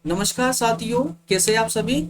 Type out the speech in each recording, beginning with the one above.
नमस्कार साथियों, कैसे आप सभी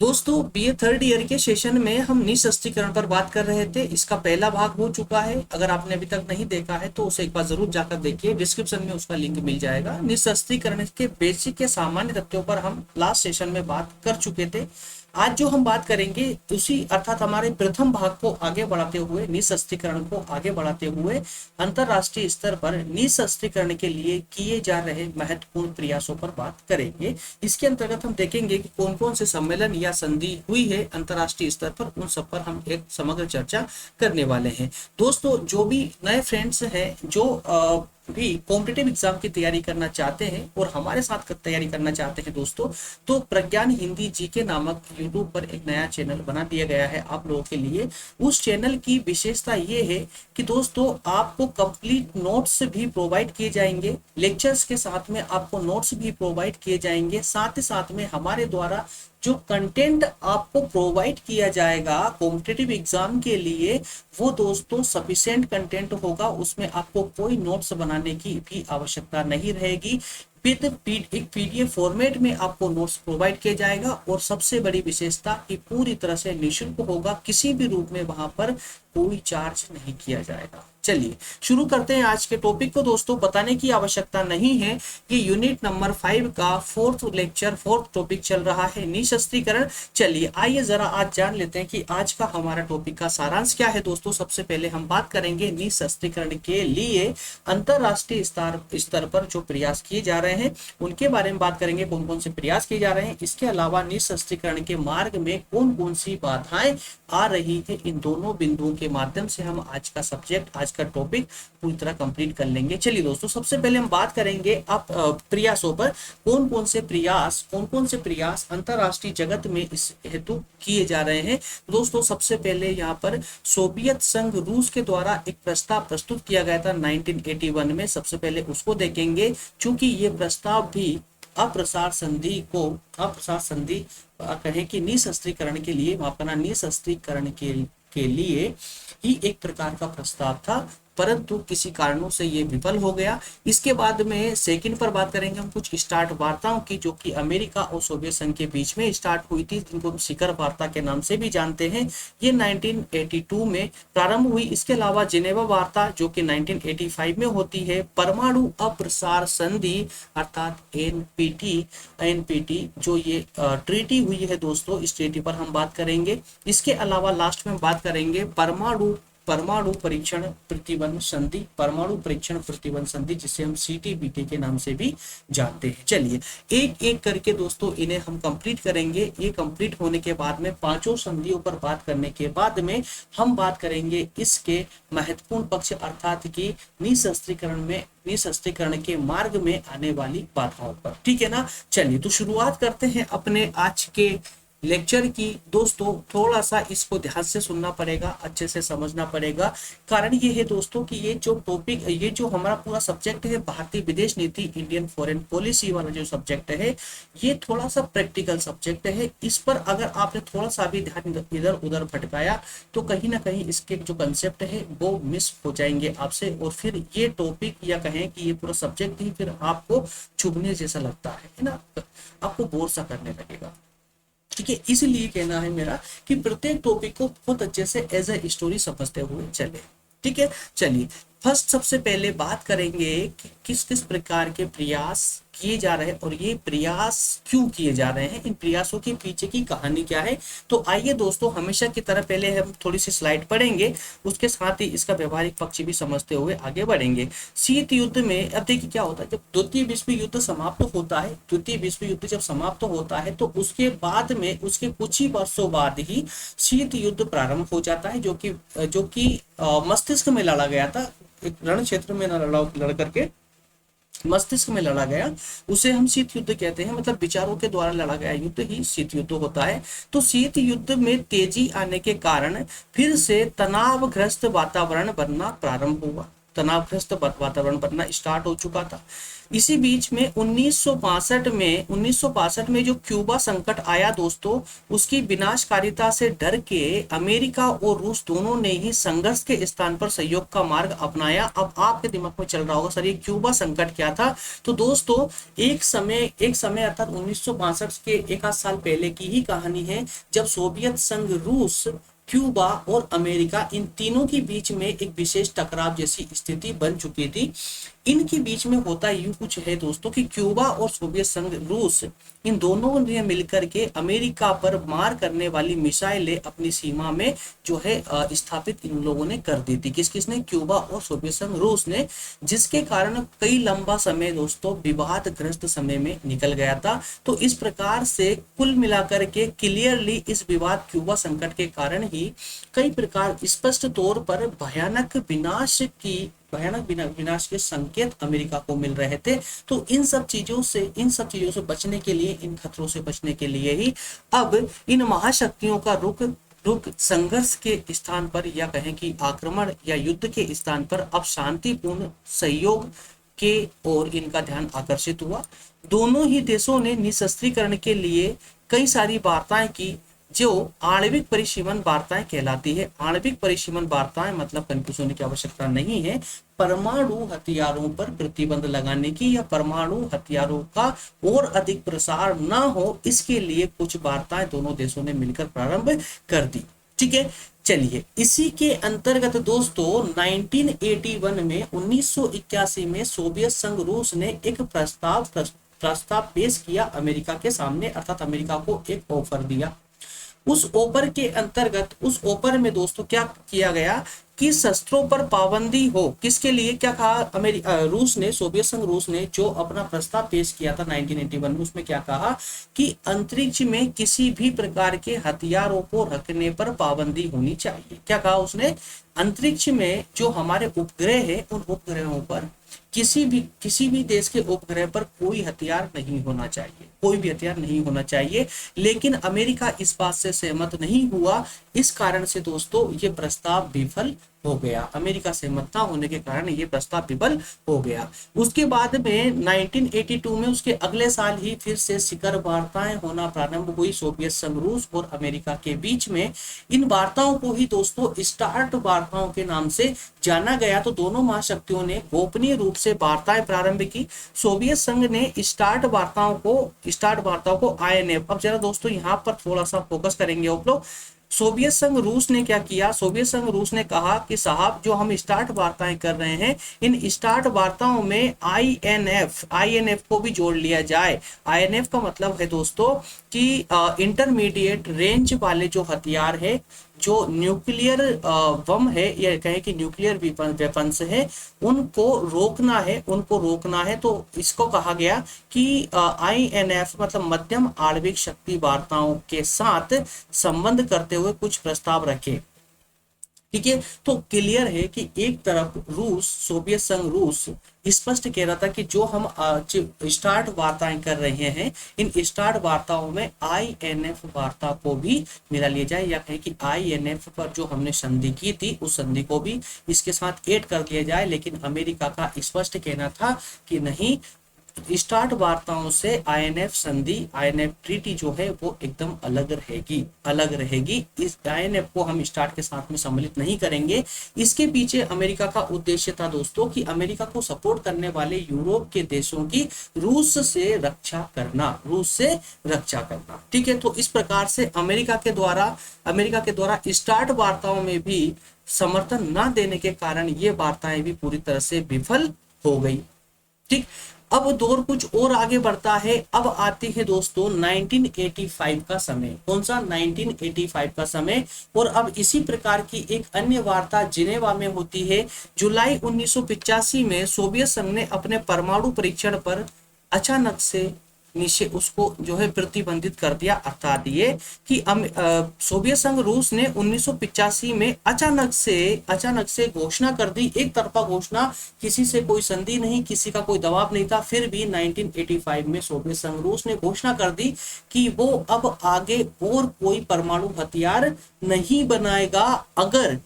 दोस्तों। बीए थर्ड ईयर के सेशन में हम निःशस्त्रीकरण पर बात कर रहे थे। इसका पहला भाग हो चुका है। अगर आपने अभी तक नहीं देखा है तो उसे एक बार जरूर जाकर देखिए, डिस्क्रिप्शन में उसका लिंक मिल जाएगा। निःशस्त्रीकरण के बेसिक के सामान्य तथ्यों पर हम लास्ट सेशन में बात कर चुके थे। आज जो हम बात करेंगे उसी अर्थात हमारे प्रथम भाग को आगे बढ़ाते हुए, निःशस्त्रीकरण को आगे बढ़ाते हुए अंतरराष्ट्रीय स्तर पर निःशस्त्रीकरण के लिए किए जा रहे महत्वपूर्ण प्रयासों पर बात करेंगे। इसके अंतर्गत हम देखेंगे कि कौन कौन से सम्मेलन या संधि हुई है अंतरराष्ट्रीय स्तर पर, उन सब पर हम एक समग्र चर्चा करने वाले हैं। दोस्तों, जो भी नए फ्रेंड्स हैं जो भी कॉम्पिटिटिव एग्जाम की तैयारी करना चाहते हैं और हमारे साथ तैयारी करना चाहते हैं दोस्तों, तो प्रज्ञान हिंदी जीके नामक यूट्यूब पर एक नया चैनल बना दिया गया है आप लोगों के लिए। उस चैनल की विशेषता ये है कि दोस्तों आपको कंप्लीट नोट्स भी प्रोवाइड किए जाएंगे, लेक्चर्स के साथ में आपको नोट्स भी प्रोवाइड किए जाएंगे। साथ ही साथ में हमारे द्वारा जो कंटेंट आपको प्रोवाइड किया जाएगा कॉम्पिटिटिव एग्जाम के लिए, वो दोस्तों सफिशिएंट कंटेंट होगा। उसमें आपको कोई नोट्स बनाने की भी आवश्यकता नहीं रहेगी। विद एक पीडीएफ फॉर्मेट में आपको नोट्स प्रोवाइड किया जाएगा और सबसे बड़ी विशेषता कि पूरी तरह से निःशुल्क होगा, किसी भी रूप में वहां पर कोई चार्ज नहीं किया जाएगा। चलिए शुरू करते हैं आज के टॉपिक को। दोस्तों, बताने की आवश्यकता नहीं है कि यूनिट नंबर 5 का फोर्थ टॉपिक चल रहा है निःशस्त्रीकरण। चलिए आइए जरा आज जान लेते हैं कि आज का हमारा टॉपिक का सारांश क्या है। दोस्तों, सबसे पहले हम बात करेंगे निःशस्त्रीकरण के लिए अंतरराष्ट्रीय स्तर पर जो प्रयास किए जा रहे हैं उनके बारे में बात करेंगे, कौन कौन से प्रयास किए जा रहे हैं। इसके अलावा निःशस्त्रीकरण के मार्ग में कौन कौन सी बाधाएं आ रही है, इन दोनों बिंदुओं के माध्यम से हम आज का सब्जेक्ट, आज का टॉपिक पूरी तरह कंप्लीट कर लेंगे। चलिए दोस्तों, सबसे पहले हम बात करेंगे अब प्रयासों पर। कौन कौन से प्रयास अंतरराष्ट्रीय जगत में इस हेतु किए जा रहे हैं। दोस्तों, सबसे पहले यहाँ पर सोवियत संघ रूस के द्वारा एक प्रस्ताव प्रस्तुत किया गया था 1981 में। सबसे पहले उसको देखेंगे, चूंकि ये प्रस्ताव भी अप्रसार संधि कहें कि निःशस्त्रीकरण के लिए, माफ करना, निःशस्त्रीकरण के लिए ही एक प्रकार का प्रस्ताव था, परंतु किसी कारणों से ये विफल हो गया। इसके बाद में सेकंड पर बात करेंगे हम कुछ स्टार्ट वार्ताओं की, जो कि अमेरिका और सोवियत संघ के बीच में स्टार्ट हुई थी, जिनको हम शिखर वार्ता के नाम से भी जानते हैं। ये 1982 में प्रारंभ हुई। इसके अलावा जिनेवा वार्ता जो कि 1985 में होती है। परमाणु अप्रसार संधि अर्थात एनपीटी जो ये ट्रीटी हुई है दोस्तों, इस ट्रीटी पर हम बात करेंगे। इसके अलावा लास्ट में हम बात करेंगे परमाणु परीक्षण प्रतिबंध संधि, जिसे हम सीटीबीटी के नाम से भी जानते हैं। चलिए एक एक करके दोस्तों इन्हें हम कंप्लीट करेंगे। ये कंप्लीट होने के बाद में पांचों संधियों पर बात करने के बाद में हम बात करेंगे इसके महत्वपूर्ण पक्ष अर्थात कि निःशस्त्रीकरण के मार्ग में आने वाली बाधाओं पर। ठीक है ना। चलिए तो शुरुआत करते हैं अपने आज के लेक्चर की। दोस्तों, थोड़ा सा इसको ध्यान से सुनना पड़ेगा, अच्छे से समझना पड़ेगा। कारण ये है दोस्तों कि ये जो हमारा पूरा सब्जेक्ट है भारतीय विदेश नीति, इंडियन फॉरेन पॉलिसी वाला जो सब्जेक्ट है, ये थोड़ा सा प्रैक्टिकल सब्जेक्ट है। इस पर अगर आपने थोड़ा सा भी ध्यान इधर उधर भटकाया तो कहीं ना कहीं इसके जो कंसेप्ट है वो मिस हो जाएंगे आपसे, और फिर ये टॉपिक या कहें कि ये पूरा सब्जेक्ट ही फिर आपको चुभने जैसा लगता है ना, आपको बोर सा करने लगेगा। ठीक है, इसलिए कहना है मेरा कि प्रत्येक टॉपिक को बहुत अच्छे से एज ए स्टोरी समझते हुए चले। ठीक है, चलिए फर्स्ट सबसे पहले बात करेंगे कि किस किस प्रकार के प्रयास किए जा रहे हैं और ये प्रयास क्यों किए जा रहे हैं, इन प्रयासों के पीछे की कहानी क्या है। तो आइए दोस्तों, हमेशा की तरह पहले हम थोड़ी सी स्लाइड पढ़ेंगे, उसके साथ ही इसका व्यवहारिक पक्ष भी समझते हुए आगे बढ़ेंगे। शीत युद्ध में अब देखिए क्या होता है, जब द्वितीय विश्व युद्ध समाप्त होता है तो उसके बाद में उसके कुछ ही वर्षों बाद ही शीत युद्ध प्रारंभ हो जाता है, जो कि मस्तिष्क में लड़ा गया था, एक रण क्षेत्र में लड़ करके मस्तिष्क में लड़ा गया, उसे हम शीत युद्ध कहते हैं। मतलब विचारों के द्वारा लड़ा गया युद्ध ही शीत युद्ध होता है। तो शीत युद्ध में तेजी आने के कारण फिर से तनावग्रस्त वातावरण बनना प्रारंभ हुआ, तनावग्रस्त वातावरण बनना स्टार्ट हो चुका था। इसी बीच में 1962 में जो क्यूबा संकट आया दोस्तों, उसकी विनाशकारिता से डर के अमेरिका और रूस दोनों ने ही संघर्ष के स्थान पर सहयोग का मार्ग अपनाया। अब आपके दिमाग में चल रहा होगा सर ये क्यूबा संकट क्या था। तो दोस्तों एक समय अर्थात 1962 के एक आध साल पहले की ही कहानी है, जब सोवियत संघ, रूस, क्यूबा और अमेरिका, इन तीनों के बीच में एक विशेष टकराव जैसी स्थिति बन चुकी थी। इनके बीच में होता यूं कुछ है दोस्तों कि क्यूबा और सोवियत संघ, रूस, इन दोनों ने मिलकर के अमेरिका पर मार करने वाली मिसाइलें अपनी सीमा में जो है स्थापित इन लोगों ने कर दी थी। किसने? क्यूबा और सोवियत संघ, रूस ने, जिसके कारण कई लंबा समय दोस्तों विवादग्रस्त समय में निकल गया था। तो इस प्रकार से कुल मिलाकर के क्लियरली इस विवाद क्यूबा संकट के कारण ही कई प्रकार स्पष्ट तौर पर भयानक विनाश के संकेत अमेरिका को मिल रहे थे। तो इन सब चीजों से बचने के लिए, इन खतरों से बचने के लिए ही अब इन महाशक्तियों का रुख संघर्ष के स्थान पर, या कहें कि आक्रमण या युद्ध के स्थान पर, अब शांतिपूर्ण सहयोग के ओर इनका ध्यान आकर्षित हुआ। दोनों ही देशों ने निशस्त्रीकरण के लिए कई सारी वार्ताएं की, जो आणविक परिसीमन वार्ताएं कहलाती है। आणविक परिसीमन वार्ताएं मतलब कंफ्यूज होने की आवश्यकता नहीं है, परमाणु हथियारों पर प्रतिबंध लगाने की, या परमाणु हथियारों का और अधिक प्रसार ना हो, इसके लिए कुछ वार्ताएं दोनों देशों ने मिलकर प्रारंभ कर दी। ठीक है, चलिए इसी के अंतर्गत दोस्तों 1981 में सोवियत संघ, रूस ने एक प्रस्ताव पेश किया अमेरिका के सामने, अर्थात अमेरिका को एक ऑफर दिया। उस ऑफर के अंतर्गत, उस ऑफर में दोस्तों क्या किया गया कि शस्त्रों पर पाबंदी हो। किसके लिए? क्या कहा रूस ने, सोवियत संघ रूस ने जो अपना प्रस्ताव पेश किया था 1981 में, उसमें क्या कहा कि अंतरिक्ष में किसी भी प्रकार के हथियारों को रखने पर पाबंदी होनी चाहिए। क्या कहा उसने? अंतरिक्ष में जो हमारे उपग्रह है, उन उपग्रहों पर किसी भी देश के उपग्रह पर कोई हथियार नहीं होना चाहिए, कोई भी हथियार नहीं होना चाहिए। लेकिन अमेरिका इस बात से सहमत नहीं हुआ। इस कारण से दोस्तों ये प्रस्ताव विफल हो गया। अमेरिका सहमत न होने के कारण ये प्रस्ताव विफल हो गया। उसके बाद में 1982 में, उसके अगले साल ही फिर से शिखर वार्ताएं होना प्रारंभ हुई सोवियत संघ, रूस और अमेरिका के बीच में। इन वार्ताओं को ही दोस्तों स्टार्ट वार्ताओं के नाम से जाना गया। तो दोनों महाशक्तियों ने गोपनीय रूप से वार्ताएं प्रारंभ की। सोवियत संघ ने स्टार्ट वार्ताओं को INF, अब जरा दोस्तों यहाँ पर थोड़ा सा फोकस करेंगे आप लोग। सोवियत संघ रूस ने क्या किया? सोवियत संघ रूस ने कहा कि साहब जो हम स्टार्ट वार्ताएं कर रहे हैं, इन स्टार्ट वार्ताओं में INF को भी जोड़ लिया जाए। INF का मतलब है दोस्तों कि इंटरमीडिएट रेंज वाले जो हथियार है, जो न्यूक्लियर बम है, या कहें कि न्यूक्लियर वेपन्स है, उनको रोकना है। तो इसको कहा गया कि INF मतलब मध्यम आणविक शक्ति वार्ताओं के साथ संबंध करते हुए कुछ प्रस्ताव रखे। ठीक है, तो क्लियर है कि एक तरफ रूस, सोवियत संघ रूस स्पष्ट कह रहा था कि जो हम स्टार्ट वार्ताएं कर रहे हैं, इन स्टार्ट वार्ताओं में INF वार्ता को भी मिला लिया जाए, या कहें कि INF पर जो हमने संधि की थी, उस संधि को भी इसके साथ ऐड कर दिया जाए। लेकिन अमेरिका का स्पष्ट कहना था कि नहीं, स्टार्ट वार्ताओं से INF संधि, INF ट्रीटी जो है वो एकदम अलग रहेगी। इस INF को हम स्टार्ट के साथ में सम्मिलित नहीं करेंगे। इसके पीछे अमेरिका का उद्देश्य था दोस्तों कि अमेरिका को सपोर्ट करने वाले यूरोप के देशों की रूस से रक्षा करना। ठीक है, तो इस प्रकार से अमेरिका के द्वारा स्टार्ट वार्ताओं में भी समर्थन न देने के कारण ये वार्ताएं भी पूरी तरह से विफल हो गई। ठीक, अब दौर कुछ और आगे बढ़ता है। अब आते हैं दोस्तों 1985 का समय। कौन सा? 1985 का समय। और अब इसी प्रकार की एक अन्य वार्ता जिनेवा में होती है। जुलाई 1985 में सोवियत संघ ने अपने परमाणु परीक्षण पर अचानक से उसको जो है प्रतिबंधित कर दिया। अर्थात ये कि सोवियत संघ रूस ने 1985 में अचानक से घोषणा कर दी, एक तरफा घोषणा, किसी से कोई संधि नहीं, किसी का कोई दबाव नहीं था। फिर भी 1985 में सोवियत संघ रूस ने घोषणा कर दी कि वो अब आगे और कोई परमाणु हथियार नहीं बनाएगा। अगर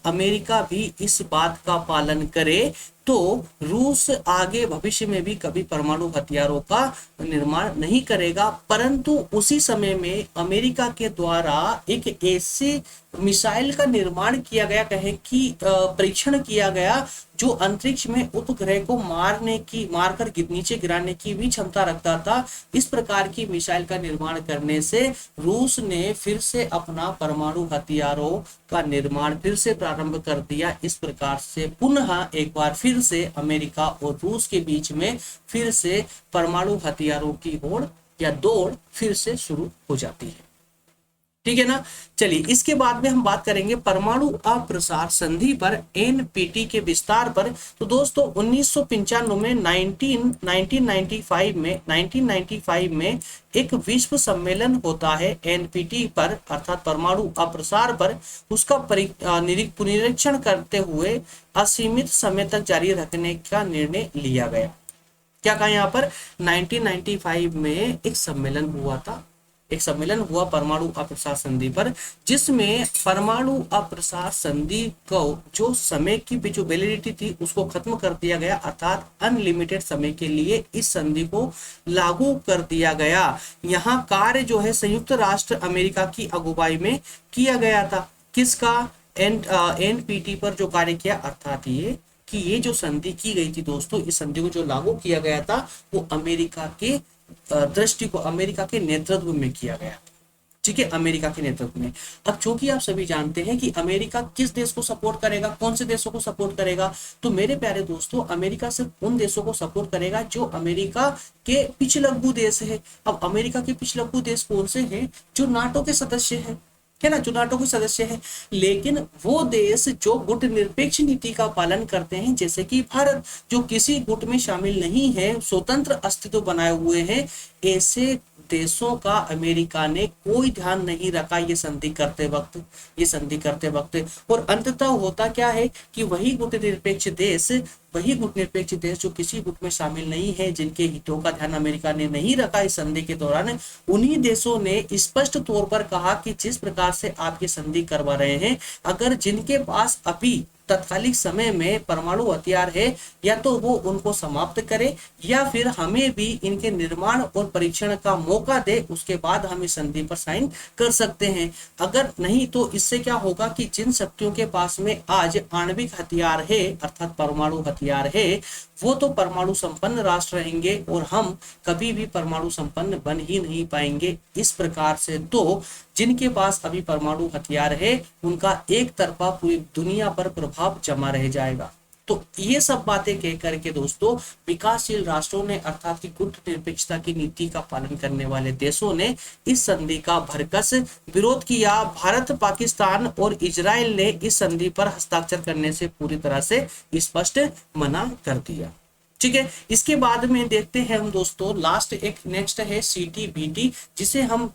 अमेरिका भी इस बात का पालन करे तो रूस आगे भविष्य में भी कभी परमाणु हथियारों का निर्माण नहीं करेगा, परंतु उसी समय में अमेरिका के द्वारा एक ऐसी मिसाइल का निर्माण किया गया, कहें कि परीक्षण किया गया, जो अंतरिक्ष में उपग्रह को मारकर नीचे गिराने की भी क्षमता रखता था। इस प्रकार की मिसाइल का निर्माण करने से रूस ने फिर से अपना परमाणु हथियारों का निर्माण फिर से प्रारंभ कर दिया। इस प्रकार से पुनः एक बार फिर से अमेरिका और रूस के बीच में फिर से परमाणु हथियारों की होड़ या दौड़ फिर से शुरू हो जाती है। ठीक है ना। चलिए, इसके बाद में हम बात करेंगे परमाणु अप्रसार संधि पर एनपीटी के विस्तार पर। तो दोस्तों 1995 में 1995 में एक विश्व सम्मेलन होता है एनपीटी पर, अर्थात परमाणु अप्रसार पर। उसका पुनरीक्षण करते हुए असीमित समय तक जारी रखने का निर्णय लिया गया। क्या कहा यहाँ पर, 1995 में एक सम्मेलन हुआ था, एक सम्मेलन हुआ परमाणु अप्रसार संधि पर, जिसमें परमाणु अप्रसार संधि को जो समय की भी जो वैलिडिटी थी उसको खत्म कर दिया गया, अर्थात अनलिमिटेड समय के लिए इस संधि को लागू कर दिया गया। यहाँ कार्य जो है संयुक्त राष्ट्र अमेरिका की अगुवाई में किया गया था। किसका, एनपीटी पर जो कार्य किया, अर्थात ये कि ये जो संधि की गई थी दोस्तों, इस संधि को जो लागू किया गया था वो अमेरिका के दृष्टि को, अमेरिका के नेतृत्व में किया गया। ठीक है, अमेरिका के नेतृत्व में। अब चूंकि आप सभी जानते हैं कि अमेरिका किस देश को सपोर्ट करेगा, कौन से देशों को सपोर्ट करेगा, तो मेरे प्यारे दोस्तों अमेरिका सिर्फ उन देशों को सपोर्ट करेगा जो अमेरिका के पिछलग्गू देश है। अब अमेरिका के पिछलग्गू देश कौन से हैं, जो नाटो के सदस्य हैं, है ना, जो नाटो के सदस्य है। लेकिन वो देश जो गुट निरपेक्ष नीति का पालन करते हैं, जैसे कि भारत जो किसी गुट में शामिल नहीं है, स्वतंत्र अस्तित्व बनाए हुए हैं, ऐसे देशों का अमेरिका ने कोई ध्यान नहीं रखा ये संधि करते वक्त। और अंततः होता क्या है कि वही गुट निरपेक्ष देश जो किसी गुट में शामिल नहीं है, जिनके हितों का ध्यान अमेरिका ने नहीं रखा इस संधि के दौरान, उन्हीं देशों ने स्पष्ट तौर पर कहा कि जिस प्रकार से आप ये संधि करवा रहे हैं, अगर जिनके पास अभी तत्कालिक समय में परमाणु हथियार है, या तो वो उनको समाप्त करे या फिर हमें भी इनके निर्माण और परीक्षण का मौका दे, उसके बाद हम इस संधि पर साइन कर सकते हैं। अगर नहीं तो इससे क्या होगा कि जिन शक्तियों के पास में आज आणविक हथियार है, अर्थात परमाणु हथियार है, वो तो परमाणु संपन्न राष्ट्र रहेंगे और हम कभी भी परमाणु संपन्न बन ही नहीं पाएंगे। इस प्रकार से तो जिनके पास अभी परमाणु हथियार है उनका एक तरफा पूरी दुनिया पर प्रभाव जमा रह जाएगा। तो ये सब बातें कह करके दोस्तों विकासशील राष्ट्रों ने, अर्थात की गुट निरपेक्षता की नीति का पालन करने वाले देशों ने इस संधि का भरकस विरोध किया। भारत, पाकिस्तान और इजराइल ने इस संधि पर हस्ताक्षर करने से पूरी तरह से स्पष्ट मना कर दिया। ठीक है, इसके बाद में देखते हैं हम दोस्तों लास्ट एक नेक्स्ट है सीटीबीटी, जिसे हम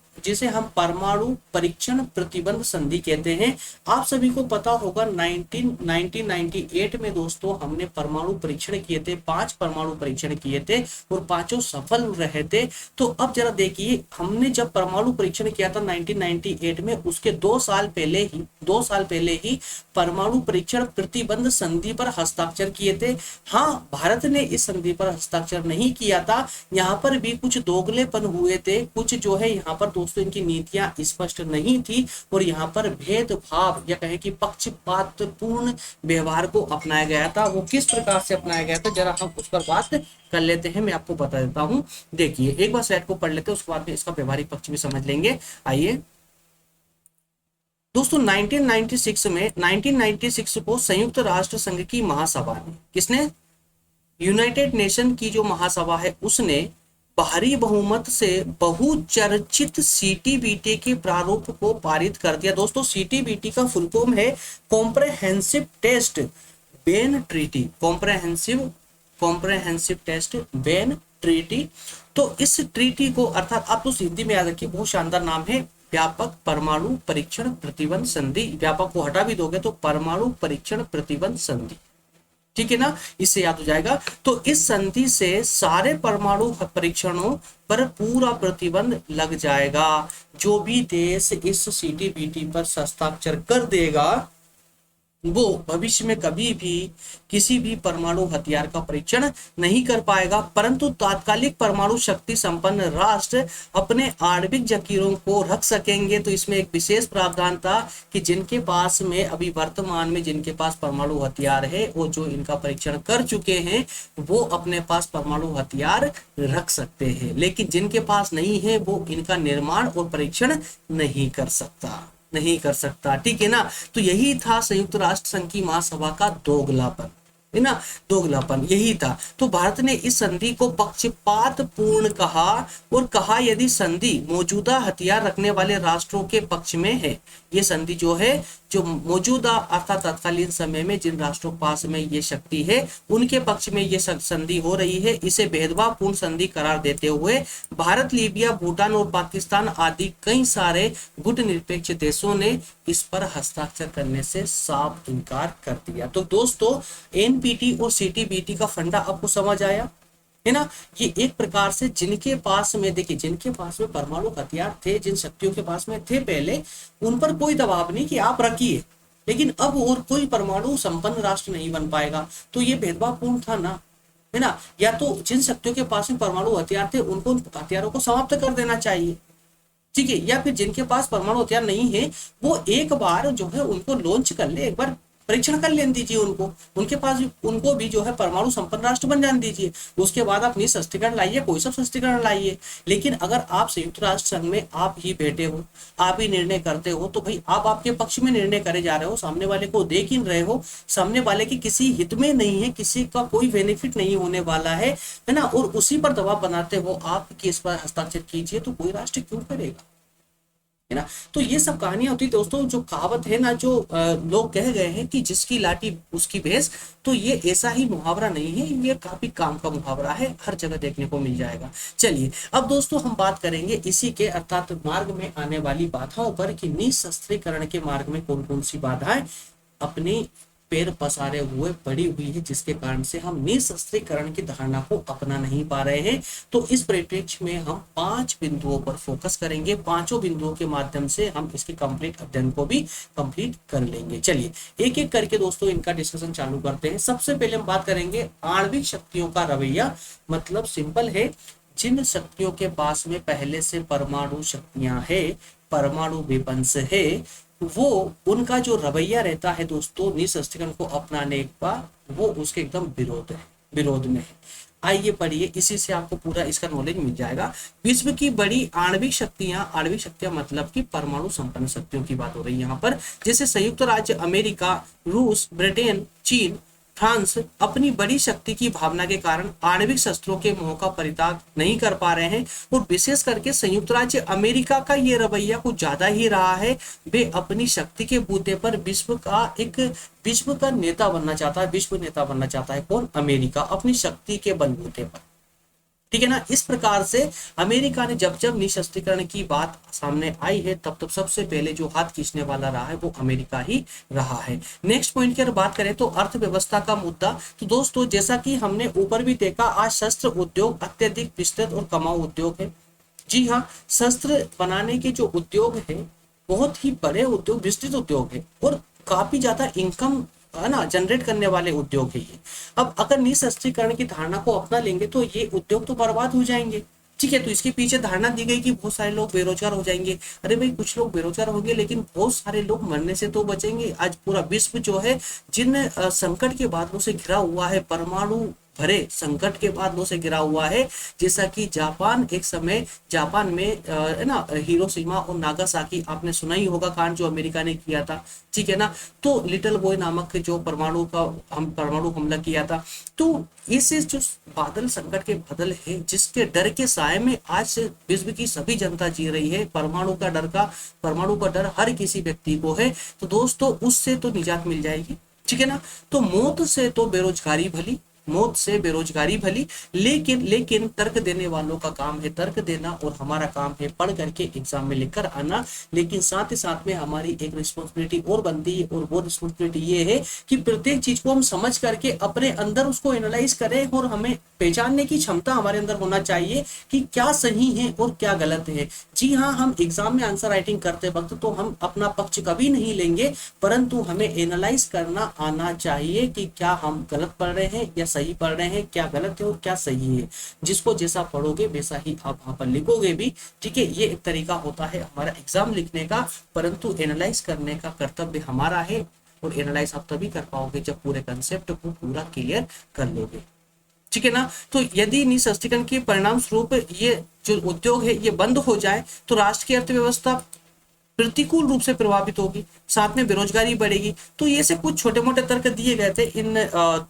परमाणु परीक्षण प्रतिबंध संधि कहते हैं। आप सभी को पता होगा 1998 में दोस्तों हमने परमाणु परीक्षण किए थे, 5 परमाणु परीक्षण किए थे और 5 सफल रहे थे। तो अब जरा देखिए, हमने जब परमाणु परीक्षण किया था 1998 में, उसके 2 साल पहले ही परमाणु परीक्षण प्रतिबंध संधि पर हस्ताक्षर किए थे। हाँ, भारत ने इस संधि पर हस्ताक्षर नहीं किया था, यहाँ पर भी कुछ दोगलेपन हुए थे, कुछ जो है यहाँ पर दोस्तों इनकी नीतियां स्पष्ट नहीं थी और यहाँ पर भेदभाव या कहें कि पक्षपातपूर्ण व्यवहार को अपनाया गया था। वो किस प्रकार से अपनाया गया था, जरा हम उस पर बात कर लेते हैं, मैं आपको बता देता हूं। देखिए, एक बार स्लाइड को पढ़ लेते हैं, उसके बाद में इसका व्यवहारिक पक्ष भी समझ लेंगे। आइए दोस्तों, 1996 को संयुक्त राष्ट्र संघ की महासभा ने, किसने, यूनाइटेड नेशन की जो महासभा है उसने भारी बहुमत से बहुचर्चित सीटीबीटी के प्रारूप को पारित कर दिया। दोस्तों सीटीबीटी का फुल फॉर्म है comprehensive test ban treaty, comprehensive test ban treaty. तो इस ट्रीटी को, अर्थात आप तो हिंदी में याद रखिए, बहुत शानदार नाम है, व्यापक परमाणु परीक्षण प्रतिबंध संधि। व्यापक को हटा भी दोगे तो परमाणु परीक्षण प्रतिबंध संधि, ठीक है ना, इससे याद हो जाएगा। तो इस संधि से सारे परमाणु परीक्षणों पर पूरा प्रतिबंध लग जाएगा। जो भी देश इस सीटीबीटी पर हस्ताक्षर कर देगा वो भविष्य में कभी भी किसी भी परमाणु हथियार का परीक्षण नहीं कर पाएगा, परंतु तात्कालिक परमाणु शक्ति संपन्न राष्ट्र अपने आणविक जखीरों को रख सकेंगे। तो इसमें एक विशेष प्रावधान था कि जिनके पास में अभी वर्तमान में जिनके पास परमाणु हथियार है वो जो इनका परीक्षण कर चुके हैं वो अपने पास परमाणु हथियार रख सकते हैं, लेकिन जिनके पास नहीं है वो इनका निर्माण और परीक्षण नहीं कर सकता। ठीक है ना। तो यही था संयुक्त राष्ट्र संघ की महासभा का दोगलापन, है ना, दोगलापन यही था। तो भारत ने इस संधि को पक्षपात पूर्ण कहा और कहा यदि संधि मौजूदा हथियार रखने वाले राष्ट्रों के पक्ष में है, ये संधि जो है जो मौजूदा अर्थात तत्कालीन समय में जिन राष्ट्रों के पास में ये शक्ति है उनके पक्ष में ये संधि हो रही है, इसे भेदभावपूर्ण संधि करार देते हुए भारत, लीबिया, भूटान और पाकिस्तान आदि कई सारे गुटनिरपेक्ष देशों ने इस पर हस्ताक्षर करने से साफ इनकार कर दिया। तो दोस्तों एनपीटी और सीटीबीटी का फंडा आपको समझ आया है ना। ये एक प्रकार से जिनके पास में देखिए जिनके पास में परमाणु हथियार थे, जिन शक्तियों के पास में थे पहले, उन पर कोई दबाव नहीं कि आप रखिए, लेकिन अब और कोई परमाणु संपन्न राष्ट्र नहीं बन पाएगा। तो ये भेदभावपूर्ण था ना, है ना। या तो जिन शक्तियों के पास में परमाणु हथियार थे उनको हथियारों को समाप्त कर देना चाहिए, ठीक है, या फिर जिनके पास परमाणु हथियार नहीं है वो एक बार जो है उनको लॉन्च कर ले, एक बार परीक्षण कर लेने दीजिए उनको, उनके पास उनको भी जो है परमाणु संपन्न राष्ट्र बन जाने दीजिए। उसके बाद आप निःशस्त्रीकरण लाइए, कोई सब शस्त्रीकरण लाइए। लेकिन अगर आप संयुक्त राष्ट्र संघ में आप ही बैठे हो, आप ही निर्णय करते हो, तो भाई आप आपके पक्ष में निर्णय करे जा रहे हो, सामने वाले को देख ही रहे हो, सामने वाले की किसी हित में नहीं है, किसी का कोई बेनिफिट नहीं होने वाला है ना, और उसी पर दबाव बनाते हो आप कि इस पर हस्ताक्षर कीजिए, तो कोई राष्ट्र क्यों करेगा, है ना। तो ये सब कहानियां होती दोस्तों। जो कहावत है ना, जो लोग कह गए हैं कि जिसकी लाठी उसकी भैंस, तो ये ऐसा ही मुहावरा नहीं है, ये काफी काम का मुहावरा है, हर जगह देखने को मिल जाएगा। चलिए अब दोस्तों हम बात करेंगे इसी के अर्थात मार्ग में आने वाली बाधाओं पर कि निःशस्त्रीकरण के मार्ग में कौन कौन सी बाधाएं अपनी पैर पसारे हुए पड़ी हुई है, जिसके कारण से हम निःशस्त्रीकरण की धारणा को अपना नहीं पा रहे हैं। तो इस परिप्रेक्ष्य में हम 5 बिंदुओं पर फोकस करेंगे, 5 बिंदुओं के माध्यम से हम इसके कंप्लीट अध्ययन को भी कंप्लीट कर लेंगे। चलिए एक एक करके दोस्तों इनका डिस्कशन चालू करते हैं। सबसे पहले हम बात करेंगे आणविक शक्तियों का रवैया। मतलब सिंपल है, जिन शक्तियों के पास में पहले से परमाणु शक्तियां है, परमाणु वेपन्स है, वो उनका जो रवैया रहता है दोस्तों निःशस्त्रीकरण को अपनाने का, वो उसके एकदम विरोध में है। आइए पढ़िए, इसी से आपको पूरा इसका नॉलेज मिल जाएगा। विश्व की बड़ी आणविक शक्तियां मतलब कि परमाणु संपन्न शक्तियों की बात हो रही है यहाँ पर, जैसे संयुक्त राज्य अमेरिका, रूस, ब्रिटेन, चीन, फ्रांस अपनी बड़ी शक्ति की भावना के कारण आणविक शस्त्रों के मोह का परित्याग नहीं कर पा रहे हैं, और विशेष करके संयुक्त राज्य अमेरिका का ये रवैया कुछ ज्यादा ही रहा है। वे अपनी शक्ति के बूते पर विश्व का नेता बनना चाहता है, विश्व नेता बनना चाहता है। कौन? अमेरिका, अपनी शक्ति के बलबूते पर, ठीक है ना। इस प्रकार से अमेरिका ने जब जब निःशस्त्रीकरण की बात सामने आई है तब सबसे पहले जो हाथ खींचने वाला रहा है वो अमेरिका ही रहा है। नेक्स्ट पॉइंट की अगर बात करें तो अर्थव्यवस्था का मुद्दा। तो दोस्तों जैसा कि हमने ऊपर भी देखा, आज शस्त्र उद्योग अत्यधिक विस्तृत और कमाऊ उद्योग है। जी हाँ, शस्त्र बनाने के जो उद्योग है बहुत ही बड़े उद्योग, विस्तृत उद्योग है और काफी ज्यादा इनकम है ना जनरेट करने वाले उद्योग है ये। अब अगर निःशस्त्रीकरण की धारणा को अपना लेंगे तो ये उद्योग तो बर्बाद हो जाएंगे, ठीक है। तो इसके पीछे धारणा दी गई कि बहुत सारे लोग बेरोजगार हो जाएंगे। अरे भाई कुछ लोग बेरोजगार होंगे लेकिन बहुत सारे लोग मरने से तो बचेंगे। आज पूरा विश्व जो है जिन संकट के बादलों से घिरा हुआ है, परमाणु भरे संकट के बादलों से घिरा हुआ है, जैसा कि जापान एक समय जापान में है ना हिरोशिमा और नागासाकी, आपने सुना ही होगा कांड जो अमेरिका ने किया था, ठीक है ना। तो लिटिल बॉय नामक जो परमाणु हमला किया था। तो इसे जो बादल संकट के बादल है जिसके डर के साए में आज विश्व की सभी जनता जी रही है। परमाणु का डर हर किसी व्यक्ति को है। तो दोस्तों उससे तो निजात मिल जाएगी, ठीक है ना। तो मौत से बेरोजगारी भली, लेकिन तर्क देने वालों का काम है तर्क देना और हमारा काम है पढ़ करके एग्जाम में लिखकर आना। लेकिन साथ ही साथ में हमारी एक रिस्पॉन्सिबिलिटी और बनती है, और वो रिस्पॉन्सिबिलिटी ये है कि प्रत्येक चीज को हम समझ करके अपने अंदर उसको एनालाइज करें और हमें पहचानने की क्षमता हमारे अंदर होना चाहिए कि क्या सही है और क्या गलत है। जी हाँ, हम एग्जाम में आंसर राइटिंग करते वक्त तो हम अपना पक्ष कभी नहीं लेंगे, परंतु हमें एनालाइज करना आना चाहिए कि क्या हम गलत पढ़ रहे हैं या सही पढ़ रहे हैं, क्या गलत है और क्या सही है। जिसको जैसा पढ़ोगे वैसा ही आप वहां पर लिखोगे भी, ठीक है। ये एक तरीका होता है हमारा एग्जाम लिखने का, परंतु एनालाइज करने का कर्तव्य हमारा है। और एनालाइज आप तभी कर पाओगे जब पूरे कंसेप्ट को पूरा क्लियर कर लोगे, ठीक है ना। तो यदि निःशस्त्रीकरण के परिणाम स्वरूप ये जो उद्योग है ये बंद हो जाए तो राष्ट्र की अर्थव्यवस्था प्रतिकूल रूप से प्रभावित होगी, साथ में बेरोजगारी बढ़ेगी। तो ये से कुछ छोटे मोटे तर्क दिए गए थे इन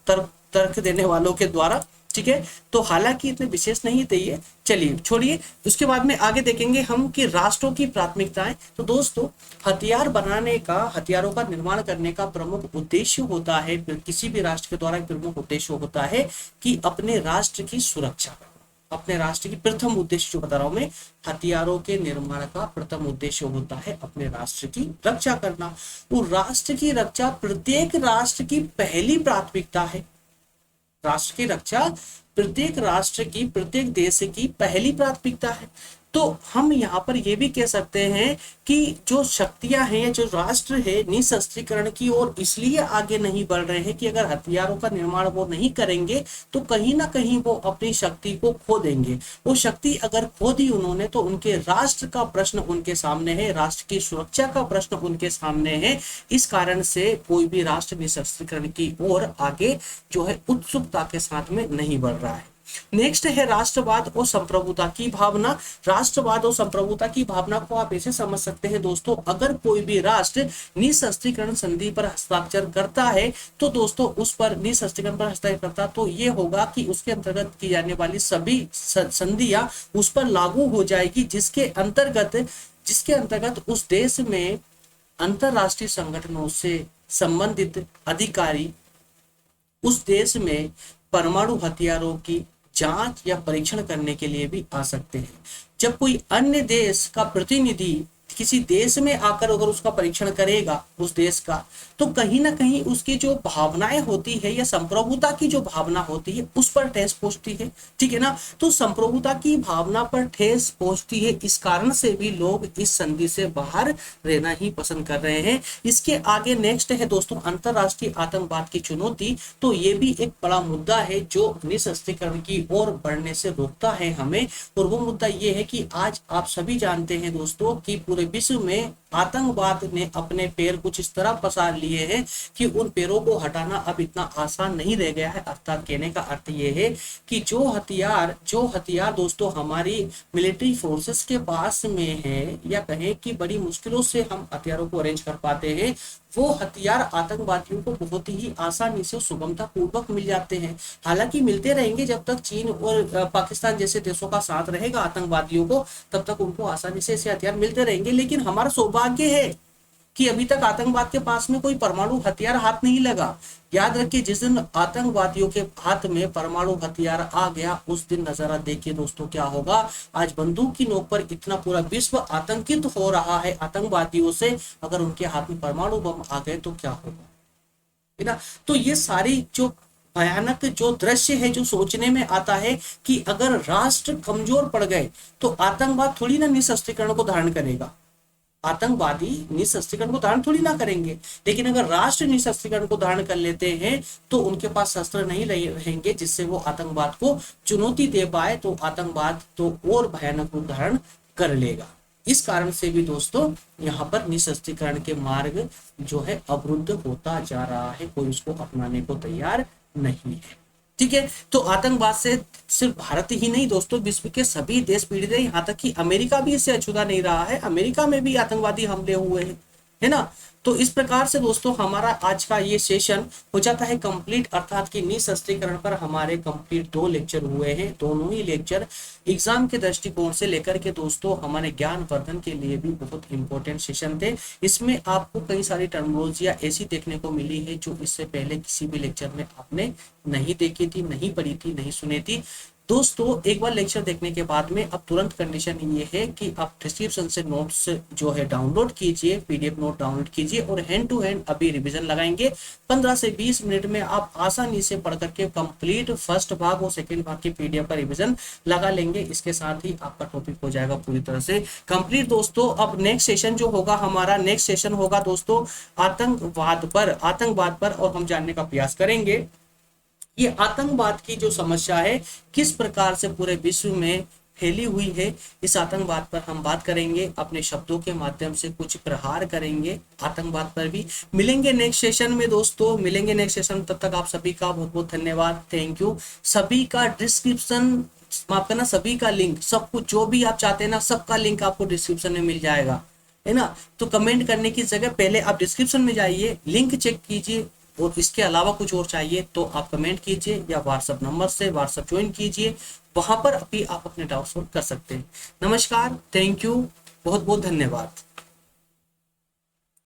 तर्क देने वालों के द्वारा, ठीक है। तो हालांकि इतने विशेष नहीं थे ये, चलिए छोड़िए। उसके बाद में आगे देखेंगे हम कि राष्ट्रों की प्राथमिकताएं। तो दोस्तों, हथियार बनाने का, हथियारों का निर्माण करने का प्रमुख उद्देश्य होता है, किसी भी राष्ट्र के द्वारा प्रमुख उद्देश्य होता है कि अपने राष्ट्र की सुरक्षा करना। अपने राष्ट्र की प्रथम उद्देश्य जो बता रहा हूं मैं, हथियारों के निर्माण का प्रथम उद्देश्य होता है अपने राष्ट्र की रक्षा करना। वो राष्ट्र की रक्षा प्रत्येक राष्ट्र की पहली प्राथमिकता है। राष्ट्र की रक्षा प्रत्येक राष्ट्र की, प्रत्येक देश की पहली प्राथमिकता है। तो हम यहाँ पर यह भी कह सकते हैं कि जो शक्तियां हैं, जो राष्ट्र है, निःशस्त्रीकरण की ओर इसलिए आगे नहीं बढ़ रहे हैं कि अगर हथियारों का निर्माण वो नहीं करेंगे तो कहीं ना कहीं वो अपनी शक्ति को खो देंगे। वो शक्ति अगर खो दी उन्होंने तो उनके राष्ट्र का प्रश्न उनके सामने है, राष्ट्र की सुरक्षा का प्रश्न उनके सामने है। इस कारण से कोई भी राष्ट्र निःशस्त्रीकरण की ओर आगे जो है उत्सुकता के साथ में नहीं बढ़ रहा है। नेक्स्ट है राष्ट्रवाद और संप्रभुता की भावना। राष्ट्रवाद और संप्रभुता की भावना को आप ऐसे समझ सकते हैं दोस्तों, अगर कोई भी राष्ट्र निःशस्त्रीकरण संधि पर हस्ताक्षर करता है तो दोस्तों उस पर निःशस्त्रीकरण पर हस्ताक्षर करता, तो ये होगा कि उसके अंतर्गत की जाने वाली सभी संधियां उस पर लागू हो जाएगी, जिसके अंतर्गत उस देश में अंतरराष्ट्रीय संगठनों से संबंधित अधिकारी उस देश में परमाणु हथियारों की जांच या परीक्षण करने के लिए भी आ सकते हैं। जब कोई अन्य देश का प्रतिनिधि किसी देश में आकर अगर उसका परीक्षण करेगा उस देश का, तो कहीं ना कहीं उसकी जो भावनाएं होती है या संप्रभुता की जो भावना होती है उस पर ठेस पहुंचती है, ठीक है ना। तो संप्रभुता की भावना पर ठेस पहुंचती है, इस कारण से भी लोग इस संधि से बाहर रहना ही पसंद कर रहे हैं। इसके आगे नेक्स्ट है दोस्तों अंतरराष्ट्रीय आतंकवाद की चुनौती। तो ये भी एक बड़ा मुद्दा है जो निःशस्त्रीकरण की ओर बढ़ने से रोकता है हमें। और वो मुद्दा ये है कि आज आप सभी जानते हैं दोस्तों कि पूरे विश्व में आतंकवाद ने अपने पैर कुछ इस तरह पसार लिए हैं कि उन पैरों को हटाना अब इतना आसान नहीं रह गया है। अर्थात कहने का अर्थ ये है कि जो हथियार दोस्तों हमारी मिलिट्री फोर्सेस के पास में है, या कहें कि बड़ी मुश्किलों से हम हथियारों को अरेंज कर पाते हैं, वो हथियार आतंकवादियों को बहुत ही आसानी से सुगमता पूर्वक मिल जाते हैं। हालांकि मिलते रहेंगे जब तक चीन और पाकिस्तान जैसे देशों का साथ रहेगा आतंकवादियों को, तब तक उनको आसानी से ऐसे हथियार मिलते रहेंगे। लेकिन हमारा सौभाग्य है कि अभी तक आतंकवाद के पास में कोई परमाणु हथियार हाथ नहीं लगा। याद रखिए, जिस दिन आतंकवादियों के हाथ में परमाणु हथियार आ गया उस दिन नजारा देखिए दोस्तों क्या होगा। आज बंदूक की नोक पर इतना पूरा विश्व आतंकित हो रहा है आतंकवादियों से, अगर उनके हाथ में परमाणु बम आ गए तो क्या होगा, है ना। तो ये सारी जो भयानक जो दृश्य है जो सोचने में आता है कि अगर राष्ट्र कमजोर पड़ गए तो आतंकवाद थोड़ी ना निःशस्त्रीकरण को धारण करेगा, आतंकवादी निःशस्त्रीकरण को धारण थोड़ी ना करेंगे। लेकिन अगर राष्ट्र निःशस्त्रीकरण को धारण कर लेते हैं तो उनके पास शस्त्र नहीं रहेंगे जिससे वो आतंकवाद को चुनौती दे पाए, तो आतंकवाद तो और भयानक रूप धारण कर लेगा। इस कारण से भी दोस्तों यहाँ पर निःशस्त्रीकरण के मार्ग जो है अवरुद्ध होता जा रहा है, कोई उसको अपनाने को तैयार नहीं है, ठीक है। तो आतंकवाद से सिर्फ भारत ही नहीं दोस्तों, विश्व के सभी देश पीड़ित है, यहाँ तक कि अमेरिका भी इससे अछूता नहीं रहा है। अमेरिका में भी आतंकवादी हमले हुए हैं, है ना। तो इस प्रकार से दोस्तों हमारा आज का ये सेशन हो जाता है कंप्लीट, अर्थात कि निःशस्त्रीकरण पर हमारे कंप्लीट 2 लेक्चर हुए हैं। दोनों ही लेक्चर एग्जाम के दृष्टिकोण से लेकर के दोस्तों हमारे ज्ञान वर्धन के लिए भी बहुत इंपॉर्टेंट सेशन थे। इसमें आपको कई सारी टर्मिनोलॉजियां ऐसी देखने को मिली है जो इससे पहले किसी भी लेक्चर में आपने नहीं देखी थी, नहीं पढ़ी थी, नहीं सुनी थी। दोस्तों एक बार लेक्चर देखने के बाद में अब तुरंत कंडीशन ये है कि आप डिस्क्रिप्शन से नोट्स जो है डाउनलोड कीजिए, पीडीएफ नोट डाउनलोड कीजिए और हैंड टू हैंड अभी रिवीजन लगाएंगे। 15 से 20 मिनट में आप आसानी से पढ़ करके कंप्लीट फर्स्ट भाग और सेकंड भाग के पीडीएफ का रिवीजन लगा लेंगे। इसके साथ ही आपका टॉपिक हो जाएगा पूरी तरह से कंप्लीट। दोस्तों अब नेक्स्ट सेशन जो होगा हमारा, नेक्स्ट सेशन होगा दोस्तों आतंकवाद पर और हम जानने का प्रयास करेंगे ये आतंकवाद की जो समस्या है किस प्रकार से पूरे विश्व में फैली हुई है। इस आतंकवाद पर हम बात करेंगे, अपने शब्दों के माध्यम से कुछ प्रहार करेंगे आतंकवाद पर भी। मिलेंगे नेक्स्ट सेशन में दोस्तों, मिलेंगे नेक्स्ट सेशन। तब तक आप सभी का बहुत बहुत धन्यवाद, थैंक यू। सभी का डिस्क्रिप्शन माफ करना, सभी का लिंक, सब कुछ जो भी आप चाहते हैं ना, सबका लिंक आपको डिस्क्रिप्शन में मिल जाएगा, है ना। तो कमेंट करने की जगह पहले आप डिस्क्रिप्शन में जाइए, लिंक चेक कीजिए और इसके अलावा कुछ और चाहिए तो आप कमेंट कीजिए या व्हाट्सएप नंबर से व्हाट्सएप ज्वाइन कीजिए, वहां पर अभी आप अपने डाउट सॉल्व कर सकते हैं। नमस्कार, थैंक यू, बहुत बहुत धन्यवाद।